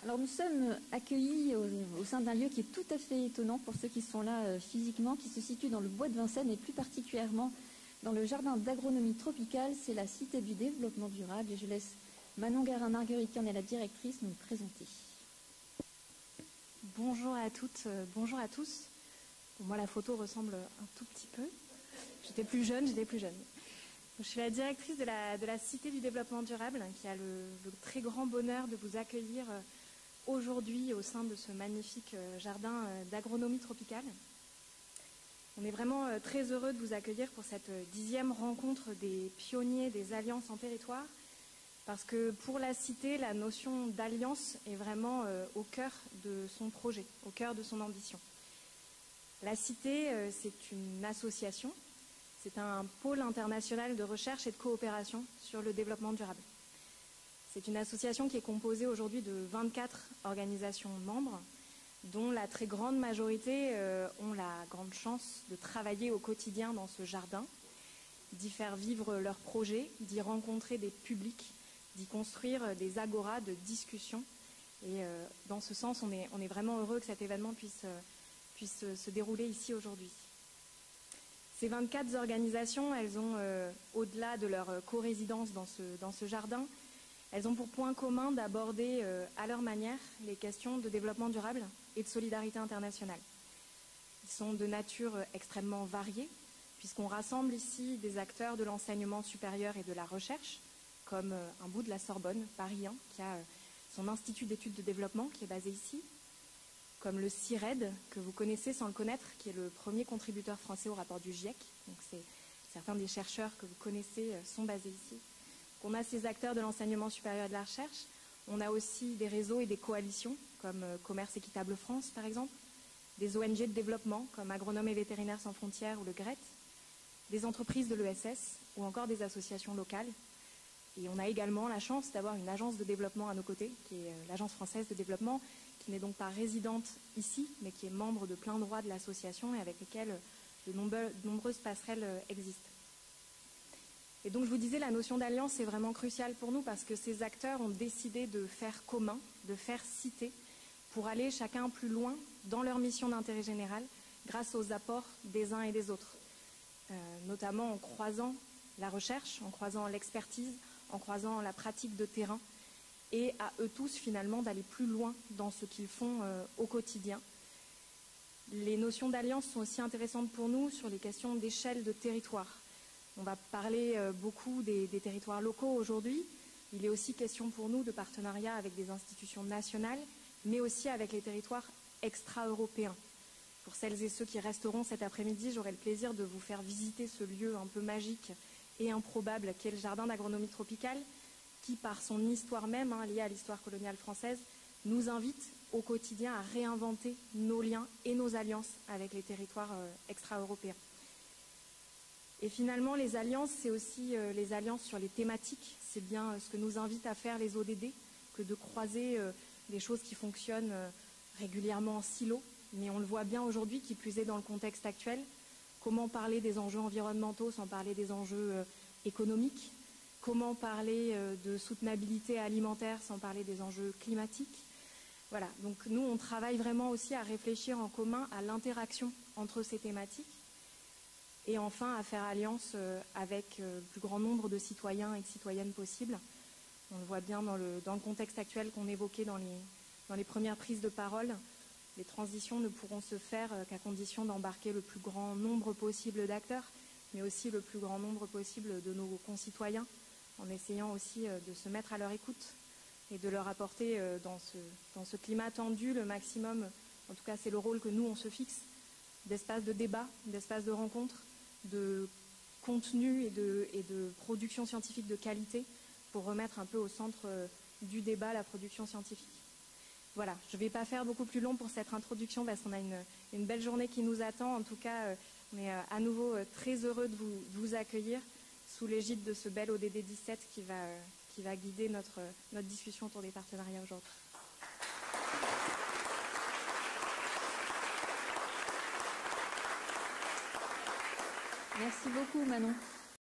Alors nous sommes accueillis au sein d'un lieu qui est tout à fait étonnant pour ceux qui sont là physiquement, qui se situe dans le bois de Vincennes et plus particulièrement dans le jardin d'agronomie tropicale. C'est la Cité du développement durable et je laisse Manon Garin-Marguerite, qui en est la directrice, nous présenter. Bonjour à toutes, bonjour à tous. Pour moi la photo ressemble un tout petit peu. J'étais plus jeune. Je suis la directrice de la Cité du développement durable qui a le très grand bonheur de vous accueillir aujourd'hui au sein de ce magnifique jardin d'agronomie tropicale. On est vraiment très heureux de vous accueillir pour cette 10e rencontre des pionniers des alliances en territoire, parce que pour la Cité, la notion d'alliance est vraiment au cœur de son projet, au cœur de son ambition. La Cité, c'est une association, c'est un pôle international de recherche et de coopération sur le développement durable. C'est une association qui est composée aujourd'hui de 24 organisations membres, dont la très grande majorité ont la grande chance de travailler au quotidien dans ce jardin, d'y faire vivre leurs projets, d'y rencontrer des publics, d'y construire des agoras de discussion. Et dans ce sens, on est vraiment heureux que cet événement puisse se dérouler ici aujourd'hui. Ces 24 organisations, elles ont, au-delà de leur co-résidence dans ce jardin, elles ont pour point commun d'aborder à leur manière les questions de développement durable et de solidarité internationale. Ils sont de nature extrêmement variée, puisqu'on rassemble ici des acteurs de l'enseignement supérieur et de la recherche, comme un bout de la Sorbonne, Paris 1, qui a son institut d'études de développement qui est basé ici, comme le CIRED, que vous connaissez sans le connaître, qui est le premier contributeur français au rapport du GIEC. Donc certains des chercheurs que vous connaissez sont basés ici. On a ces acteurs de l'enseignement supérieur et de la recherche. On a aussi des réseaux et des coalitions, comme Commerce Équitable France, par exemple, des ONG de développement, comme Agronomes et Vétérinaires sans frontières ou le GRET, des entreprises de l'ESS ou encore des associations locales. Et on a également la chance d'avoir une agence de développement à nos côtés, qui est l'Agence française de développement, qui n'est donc pas résidente ici, mais qui est membre de plein droit de l'association et avec lesquelles de nombreuses passerelles existent. Et donc je vous disais, la notion d'alliance est vraiment cruciale pour nous parce que ces acteurs ont décidé de faire commun, de faire cité, pour aller chacun plus loin dans leur mission d'intérêt général grâce aux apports des uns et des autres, notamment en croisant la recherche, en croisant l'expertise, en croisant la pratique de terrain, et à eux tous finalement d'aller plus loin dans ce qu'ils font au quotidien. Les notions d'alliance sont aussi intéressantes pour nous sur les questions d'échelle de territoire. On va parler beaucoup des territoires locaux aujourd'hui. Il est aussi question pour nous de partenariat avec des institutions nationales, mais aussi avec les territoires extra-européens. Pour celles et ceux qui resteront cet après-midi, j'aurai le plaisir de vous faire visiter ce lieu un peu magique et improbable qu'est le jardin d'agronomie tropicale, qui, par son histoire même, liée à l'histoire coloniale française, nous invite au quotidien à réinventer nos liens et nos alliances avec les territoires extra-européens. Et finalement, les alliances, c'est aussi les alliances sur les thématiques. C'est bien ce que nous invitent à faire les ODD, que de croiser des choses qui fonctionnent régulièrement en silo. Mais on le voit bien aujourd'hui, qui plus est dans le contexte actuel. Comment parler des enjeux environnementaux sans parler des enjeux économiques? Comment parler de soutenabilité alimentaire sans parler des enjeux climatiques? Voilà, donc nous, on travaille vraiment aussi à réfléchir en commun à l'interaction entre ces thématiques. Et enfin, à faire alliance avec le plus grand nombre de citoyens et de citoyennes possibles. On le voit bien dans le contexte actuel qu'on évoquait dans les premières prises de parole. Les transitions ne pourront se faire qu'à condition d'embarquer le plus grand nombre possible d'acteurs, mais aussi le plus grand nombre possible de nos concitoyens, en essayant aussi de se mettre à leur écoute et de leur apporter dans ce climat tendu le maximum, en tout cas c'est le rôle que nous on se fixe, d'espace de débat, d'espace de rencontre, de contenu et de production scientifique de qualité pour remettre un peu au centre du débat la production scientifique. Voilà, je ne vais pas faire beaucoup plus long pour cette introduction parce qu'on a une belle journée qui nous attend. En tout cas, on est à nouveau très heureux de vous accueillir sous l'égide de ce bel ODD 17 qui va guider notre discussion autour des partenariats aujourd'hui. Merci beaucoup Manon.